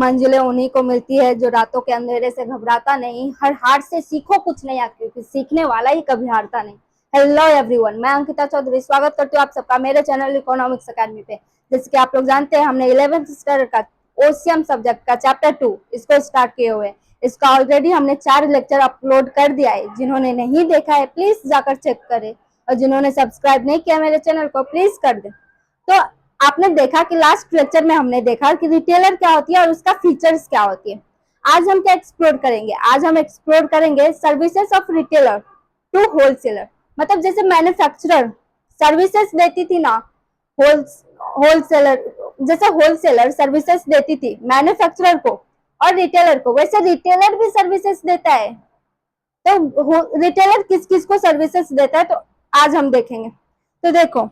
मंजिलें उन्हीं को मिलती है जो रातों के अंधेरे से घबराता नहीं। हर हार से सीखो कुछ नया, क्योंकि सीखने वाला ही कभी हारता नहीं। हेलो एवरीवन, मैं अंकिता चौधरी स्वागत करती हूँ आप सबका मेरे चैनल इकोनॉमिक्स अकेडमी पे। जैसे कि आप लोग जानते हैं, हमने 11th स्टैंडर्ड का ओसीएम सब्जेक्ट का चैप्टर 2 इसको स्टार्ट किए हुए। इसका ऑलरेडी हमने 4 लेक्चर अपलोड कर दिया है। जिन्होंने नहीं देखा है प्लीज जाकर चेक करें, और जिन्होंने सब्सक्राइब नहीं किया मेरे चैनल को प्लीज कर दें। तो आपने देखा कि लास्ट लेक्चर में हमने देखा कि रिटेलर क्या होती है और उसका फीचर्स क्या होती है। आज हम क्या एक्सप्लोर करेंगे? आज हम एक्सप्लोर करेंगे services of retailer to wholesaler. मतलब जैसे मैन्युफैक्चरर सर्विसेज देती थी ना, होलसेलर जैसे होलसेलर सर्विसेज देती थी मैन्युफैक्चरर को और रिटेलर को, वैसे रिटेलर भी सर्विसेज देता है। तो रिटेलर किस किस को सर्विसेज देता है, तो आज हम देखेंगे। तो देखो,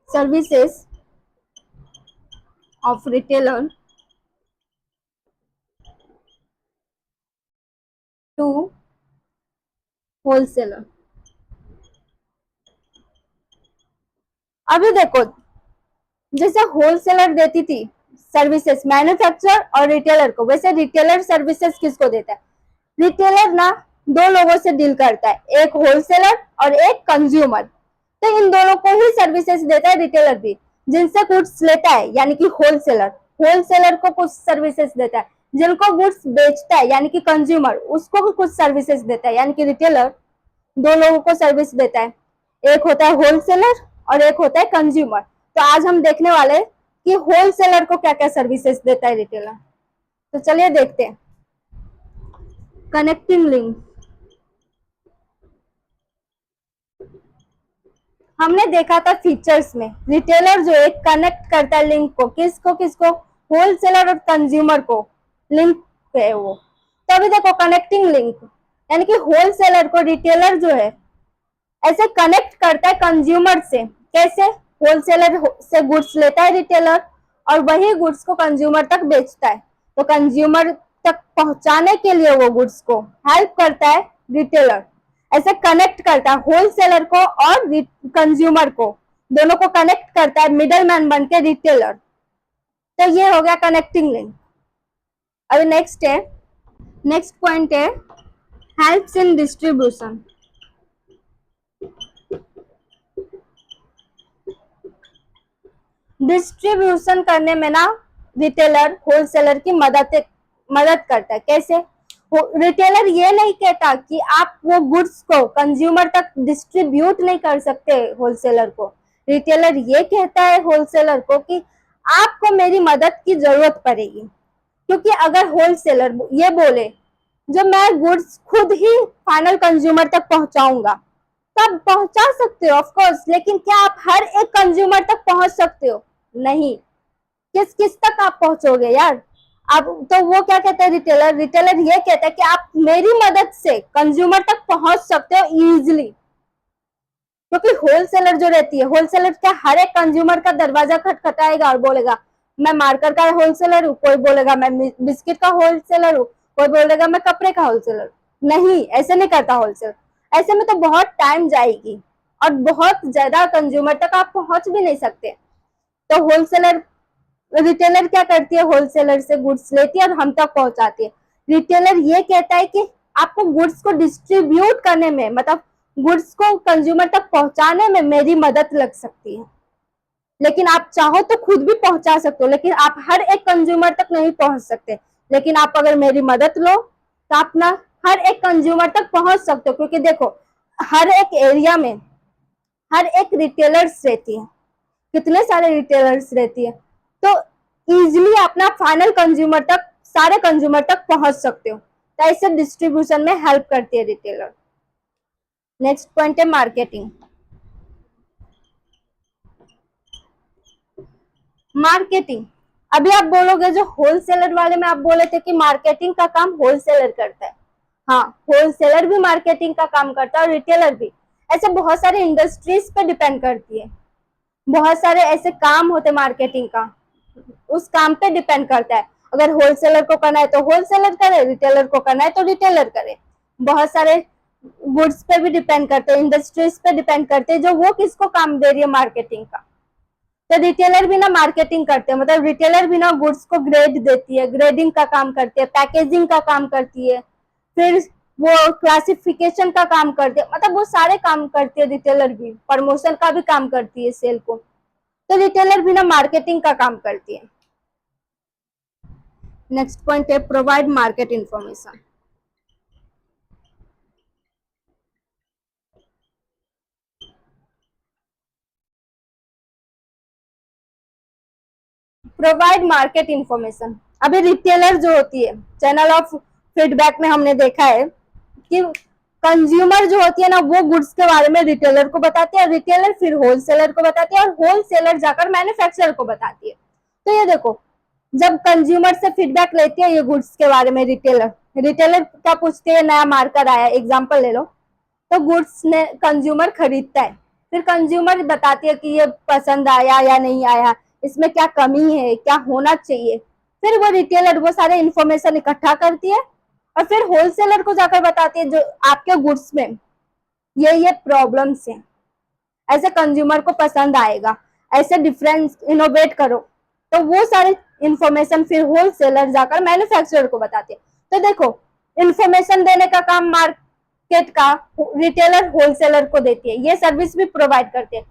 services of retailer to wholesaler। अभी देखो, जैसे होलसेलर देती थी सर्विसेज मैन्युफैक्चरर और रिटेलर को, वैसे रिटेलर सर्विसेज किसको देता है? रिटेलर ना दो लोगों से डील करता है, एक होलसेलर और एक कंज्यूमर। तो इन दोनों को ही सर्विसेज देता है रिटेलर भी, जिनसे गुड्स लेता है यानी कि होलसेलर। होलसेलर को कुछ सर्विसेज देता है, जिनको गुड्स बेचता है यानी कि कंज्यूमर, उसको भी कुछ सर्विसेज देता है यानी कि रिटेलर। दो लोगों को सर्विस देता है, एक होता है होलसेलर और एक होता है कंज्यूमर। तो आज हम देखने वाले कि होलसेलर को क्या क्या सर्विसेज देता है रिटेलर। तो चलिए देखते हैं। कनेक्टिंग लिंक, हमने देखा था फीचर्स में, रिटेलर जो है कनेक्ट करता है लिंक को, किसको किसको? होलसेलर और कंज्यूमर को लिंक है वो। तो अभी देखो, कनेक्टिंग लिंक यानी कि होलसेलर को रिटेलर जो है ऐसे कनेक्ट करता है कंज्यूमर से। कैसे? होलसेलर से गुड्स लेता है रिटेलर और वही गुड्स को कंज्यूमर तक बेचता है। तो कंज्यूमर तक पहुंचाने के लिए वो गुड्स को हेल्प करता है रिटेलर, ऐसे कनेक्ट करता है होलसेलर को और कंज्यूमर को, दोनों को कनेक्ट करता है मिडल मैन बन के रिटेलर। तो ये हो गया कनेक्टिंग लिंक। अभी नेक्स्ट पॉइंट है हेल्प्स इन डिस्ट्रीब्यूशन। डिस्ट्रीब्यूशन करने में ना रिटेलर होलसेलर की मदद करता है। कैसे? रिटेलर ये नहीं कहता कि आप वो गुड्स को कंज्यूमर तक डिस्ट्रीब्यूट नहीं कर सकते होलसेलर को। रिटेलर ये कहता है होलसेलर को कि आपको मेरी मदद की जरूरत पड़ेगी, क्योंकि अगर होलसेलर ये बोले जो मैं गुड्स खुद ही फाइनल कंज्यूमर तक पहुंचाऊंगा, तब पहुंचा सकते हो ऑफ कोर्स, लेकिन क्या आप हर एक कंज्यूमर तक पहुंच सकते हो? नहीं। किस किस तक आप पहुंचोगे यार? अब तो वो क्या कहता है रिटेलर ये कहता है कि आप मेरी मदद से कंज्यूमर तक पहुंच सकते हो इजीली। क्योंकि होलसेलर जो रहती है, होलसेलर क्या हर एक कंज्यूमर का दरवाजा खटखटाएगा और बोलेगा मैं मार्कर का होलसेलर हूँ, कोई बोलेगा मैं बिस्किट का होलसेलर हूँ, कोई बोलेगा मैं कपड़े का होलसेलर। नहीं, ऐसे नहीं करता होलसेलर। ऐसे में तो बहुत टाइम जाएगी और बहुत ज्यादा कंज्यूमर तक आप पहुंच भी नहीं सकते। तो रिटेलर क्या करती है? होलसेलर से गुड्स लेती है और हम तक पहुंचाती है। रिटेलर ये कहता है कि आपको गुड्स को डिस्ट्रीब्यूट करने में, मतलब गुड्स को कंज्यूमर तक पहुंचाने में मेरी मदद लग सकती है, लेकिन आप चाहो तो खुद भी पहुंचा सकते हो, लेकिन आप हर एक कंज्यूमर तक नहीं पहुंच सकते। लेकिन आप अगर मेरी मदद लो तो आप ना हर एक कंज्यूमर तक पहुंच सकते हो, क्योंकि देखो हर एक एरिया में हर एक रिटेलर्स रहती है, कितने सारे रिटेलर्स रहती है। तो इजिली अपना फाइनल कंज्यूमर तक, सारे कंज्यूमर तक पहुंच सकते हो। तो ऐसे डिस्ट्रीब्यूशन में हेल्प करती है रिटेलर। नेक्स्ट पॉइंट है मार्केटिंग। मार्केटिंग, अभी आप बोलोगे जो होलसेलर वाले में आप बोले थे कि मार्केटिंग का काम होलसेलर करता है। हाँ, होलसेलर भी मार्केटिंग का काम करता है और रिटेलर भी। ऐसे बहुत सारे इंडस्ट्रीज पे डिपेंड करती है, बहुत सारे ऐसे काम होते मार्केटिंग का, उस काम पे डिपेंड करता है। अगर होलसेलर को करना है तो होलसेलर करे, रिटेलर को करना है तो रिटेलर करे। बहुत सारे गुड्स पे भी डिपेंड करते हैं, इंडस्ट्रीज पे डिपेंड करते हैं, जो वो किसको काम दे रही है मार्केटिंग का। तो रिटेलर भी ना मार्केटिंग करते हैं, मतलब रिटेलर भी ना गुड्स को ग्रेड देती है, ग्रेडिंग का काम करती है, पैकेजिंग का काम करती है, फिर वो क्लासिफिकेशन का काम करती है, मतलब वो सारे काम करती है रिटेलर भी, प्रमोशन का भी काम करती है सेल को। तो रिटेलर भी ना मार्केटिंग का काम करती है। नेक्स्ट पॉइंट है provide market information. Provide market information. अभी रिटेलर जो होती है, चैनल ऑफ फीडबैक में हमने देखा है कि कंज्यूमर जो होती है ना वो गुड्स के बारे में रिटेलर को बताती है, रिटेलर फिर होलसेलर को बताती है, और होलसेलर जाकर मैन्युफैक्चरर को बताती है। तो ये देखो, जब कंज्यूमर से फीडबैक लेती है ये गुड्स के बारे में रिटेलर, रिटेलर क्या पूछती है, नया मार्कर आया, एग्जांपल ले लो, तो गुड्स ने कंज्यूमर खरीदता है, फिर कंज्यूमर बताती है कि ये पसंद आया या नहीं आया, इसमें क्या कमी है, क्या होना चाहिए। फिर वो रिटेलर वो सारे इंफॉर्मेशन इकट्ठा करती है और फिर होलसेलर को जाकर बताती है जो आपके गुड्स में ये प्रॉब्लम्स हैं, ऐसे कंज्यूमर को पसंद आएगा, ऐसे डिफरेंस इनोवेट करो। तो वो सारे इंफॉर्मेशन फिर होलसेलर जाकर मैन्युफैक्चरर को बताते हैं। तो देखो, इंफॉर्मेशन देने का काम मार्केट का रिटेलर होलसेलर को देती है, ये सर्विस भी प्रोवाइड करते हैं।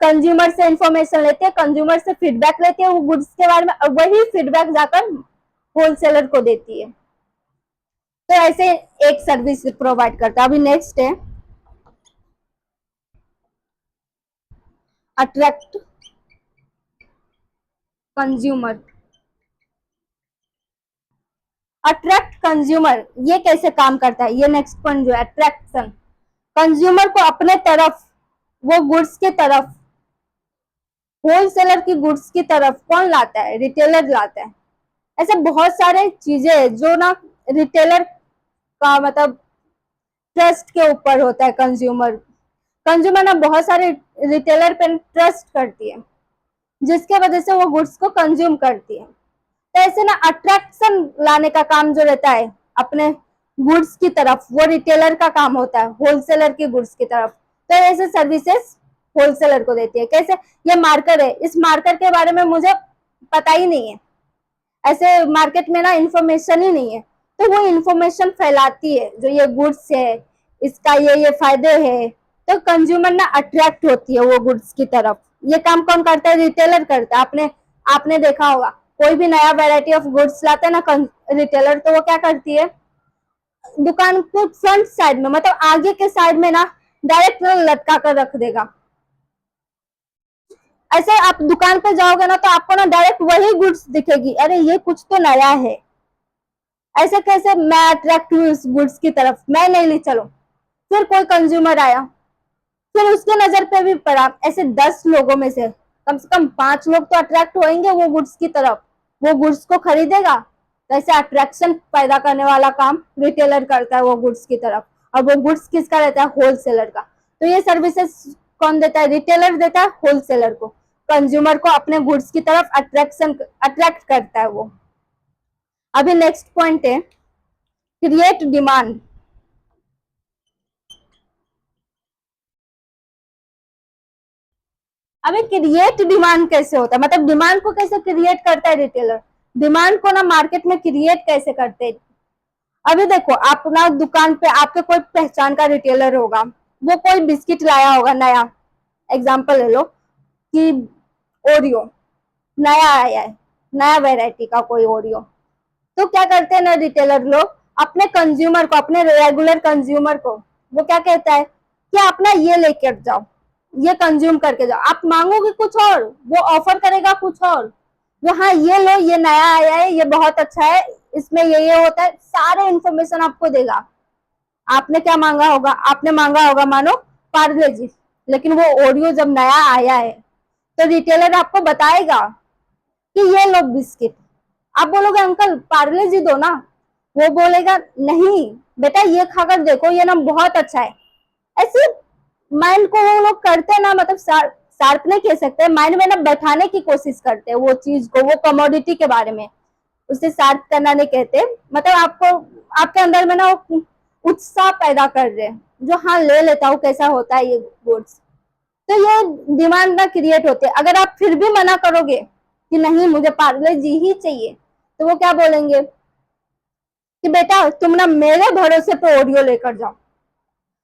कंज्यूमर से इंफॉर्मेशन लेते हैं, कंज्यूमर से फीडबैक लेते हैं वो गुड्स के बारे में, और वही फीडबैक जाकर होलसेलर को देती है। तो ऐसे एक सर्विस प्रोवाइड करता है। अभी नेक्स्ट है अट्रैक्ट कंज्यूमर। अट्रैक्ट कंज्यूमर ये कैसे काम करता है, ये नेक्स्ट पॉइंट जो है अट्रैक्शन। कंज्यूमर को अपने तरफ, वो गुड्स के तरफ, होलसेलर की गुड्स की तरफ कौन लाता है, रिटेलर लाता है। ऐसे बहुत सारे चीजें हैं जो ना रिटेलर का मतलब ट्रस्ट के ऊपर होता है। कंज्यूमर कंज्यूमर ना बहुत सारे रिटेलर पे ट्रस्ट करती है, जिसके वजह से वो गुड्स को कंज्यूम करती है। तो ऐसे ना अट्रैक्शन लाने का काम जो रहता है अपने गुड्स की तरफ, वो रिटेलर का काम होता है होलसेलर की गुड्स की तरफ। तो ऐसे सर्विसेज होलसेलर को देती है। कैसे, ये मार्कर है, इस मार्कर के बारे में मुझे पता ही नहीं है, ऐसे मार्केट में ना इंफॉर्मेशन ही नहीं है, तो वो इंफॉर्मेशन फैलाती है जो ये गुड्स है, इसका ये फायदे है। तो कंज्यूमर ना अट्रैक्ट होती है वो गुड्स की तरफ। ये काम कौन करता है, रिटेलर करता है। आपने आपने देखा होगा कोई भी नया वैरायटी ऑफ गुड्स लाता है ना रिटेलर, तो वो क्या करती है, दुकान को फ्रंट साइड में, मतलब आगे के साइड में ना डायरेक्ट लटका कर रख देगा। ऐसे आप दुकान पे जाओगे ना तो आपको ना डायरेक्ट वही गुड्स दिखेगी, अरे ये कुछ तो नया है। ऐसे कैसे मैं अट्रैक्ट हुई उस गुड्स की तरफ, मैं नहीं ली, चलो। फिर कोई कंज्यूमर आया, फिर उसके नजर पे भी पड़ा, ऐसे 10 लोगों में से कम 5 लोग तो अट्रैक्ट होंगे वो गुड्स की तरफ, वो गुड्स को खरीदेगा। तो ऐसे अट्रैक्शन पैदा करने वाला काम रिटेलर करता है वो गुड्स की तरफ, और वो गुड्स किसका रहता है, होलसेलर का। तो ये सर्विसेज कौन देता है, रिटेलर देता है होलसेलर को, कंज्यूमर को अपने गुड्स की तरफ अट्रैक्ट करता है वो। अभी नेक्स्ट पॉइंट है क्रिएट डिमांड। अबे क्रिएट डिमांड कैसे होता है, मतलब डिमांड को कैसे क्रिएट करता है रिटेलर, डिमांड को ना मार्केट में क्रिएट कैसे करते हैं। अभी देखो, आप ना दुकान पे आपके कोई पहचान का रिटेलर होगा, वो कोई बिस्किट लाया होगा नया, एग्जांपल ले लो कि ओरियो नया आया है, नया वेराइटी का कोई ओरियो। तो क्या करते हैं ना रिटेलर लोग, अपने कंज्यूमर को, अपने रेगुलर कंज्यूमर को वो क्या कहता है कि आप ना ये लेकर जाओ, ये कंज्यूम करके जाओ। आप मांगोगे कुछ और, वो ऑफर करेगा कुछ और, जो हाँ ये लो, ये नया आया है, ये बहुत अच्छा है, इसमें ये होता है, सारे इंफॉर्मेशन आपको देगा। आपने क्या मांगा होगा, आपने मांगा होगा मानो पार्ले जी, लेकिन वो ओरियो जब नया आया है तो रिटेलर आपको बताएगा कि ये लो बिस्किट। आप बोलोगे अंकल पार्ले जी दो ना, वो बोलेगा नहीं बेटा ये खाकर देखो, ये ना बहुत अच्छा है। ऐसे माइंड को वो लोग करते हैं ना, मतलब शार्प नहीं कह सकते, माइंड में ना बैठाने की कोशिश करते हैं वो चीज को, वो कमोडिटी के बारे में, उसे शार्प करना नहीं कहते, मतलब आपको आपके अंदर में ना उत्साह पैदा कर रहे हैं, जो हाँ ले लेता हूँ कैसा होता है ये गुड्स। तो ये डिमांड ना क्रिएट होते। अगर आप फिर भी मना करोगे कि नहीं मुझे पार्ले जी ही चाहिए, तो वो क्या बोलेंगे कि बेटा तुम ना मेरे भरोसे पे ओरियो लेकर जाओ,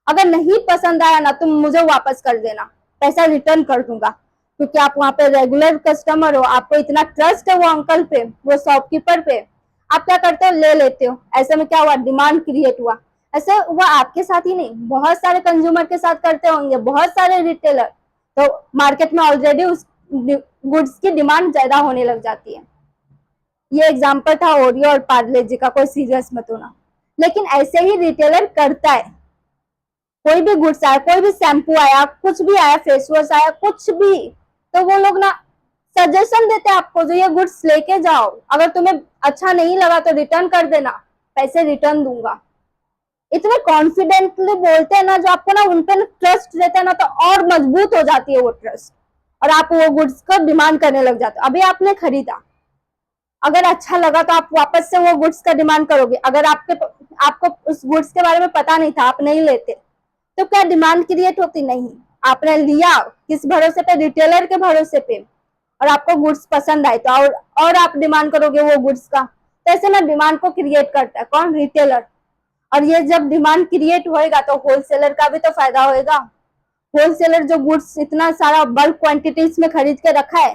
अगर नहीं पसंद आया ना तुम मुझे वापस कर देना, पैसा रिटर्न कर दूंगा, क्योंकि आप वहां पे रेगुलर कस्टमर हो, आपको इतना ट्रस्ट है वो अंकल पे, वो शॉपकीपर पे, आप क्या करते हो ले लेते हो। ऐसे में क्या हुआ, डिमांड क्रिएट हुआ। ऐसे हुआ आपके साथ ही नहीं, बहुत सारे कंज्यूमर के साथ करते होंगे, बहुत सारे रिटेलर। तो मार्केट में ऑलरेडी उस गुड्स की डिमांड ज्यादा होने लग जाती है। ये एग्जाम्पल था ओरियो और पार्ले जी का, कोई सीरियस मत होना। लेकिन ऐसे ही रिटेलर करता है, कोई भी गुड्स आया, कोई भी शैम्पू आया, कुछ भी आया, फेस वॉश आया, कुछ भी, तो वो लोग ना सजेशन देते हैं आपको, जो ये गुड्स लेके जाओ, अगर तुम्हें अच्छा नहीं लगा तो रिटर्न कर देना, पैसे रिटर्न दूंगा। इतने कॉन्फिडेंटली बोलते हैं ना, जो आपको ना उन पर ट्रस्ट रहता है ना, तो और मजबूत हो जाती है वो ट्रस्ट, और आप वो गुड्स को डिमांड करने लग जाते हो। अभी आपने खरीदा, अगर अच्छा लगा तो आप वापस से वो गुड्स का डिमांड करोगे। अगर आपको उस गुड्स के बारे में पता नहीं था, आप नहीं लेते, तो क्या डिमांड क्रिएट होती? नहीं। आपने लिया किस भरोसे पे? रिटेलर के भरोसे पे, और आपको गुड्स पसंद आए तो और आप डिमांड करोगे वो गुड्स का। तो ऐसे ना डिमांड को क्रिएट करता है कौन? रिटेलर। और ये जब डिमांड क्रिएट होएगा तो होलसेलर का भी तो फायदा होएगा। होलसेलर जो गुड्स इतना सारा बल्क क्वांटिटीज में खरीद के रखा है,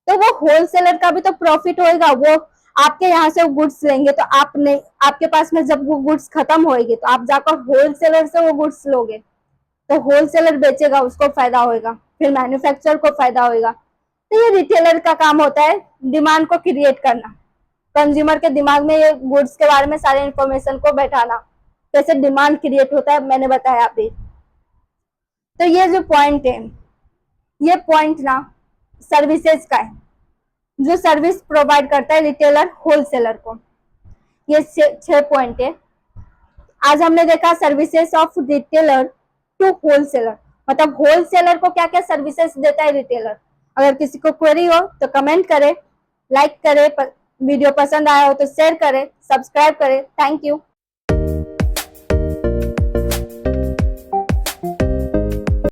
तो वो होलसेलर का भी तो प्रॉफिट होएगा। वो आपके यहाँ से वो गुड्स लेंगे, तो आपने आपके पास में जब वो गुड्स खत्म होएगी तो आप जाकर होलसेलर से वो गुड्स लोगे, तो होलसेलर बेचेगा, उसको फायदा होएगा, फिर मैन्युफैक्चरर को फायदा होएगा। तो ये रिटेलर का काम होता है डिमांड को क्रिएट करना, कंज्यूमर के दिमाग में ये गुड्स के बारे में सारे इंफॉर्मेशन को बैठाना, कैसे डिमांड क्रिएट होता है मैंने बताया अभी। तो ये जो पॉइंट है, ये पॉइंट ना सर्विसेज का है, जो सर्विस प्रोवाइड करता है रिटेलर होलसेलर को। ये 6 पॉइंट है। आज हमने देखा services of retailer to wholesaler, मतलब होलसेलर को क्या क्या सर्विसेज देता है रिटेलर। अगर किसी को क्वेरी हो तो कमेंट करे, लाइक करे, वीडियो पसंद आया हो तो शेयर करे, सब्सक्राइब करे। Thank you.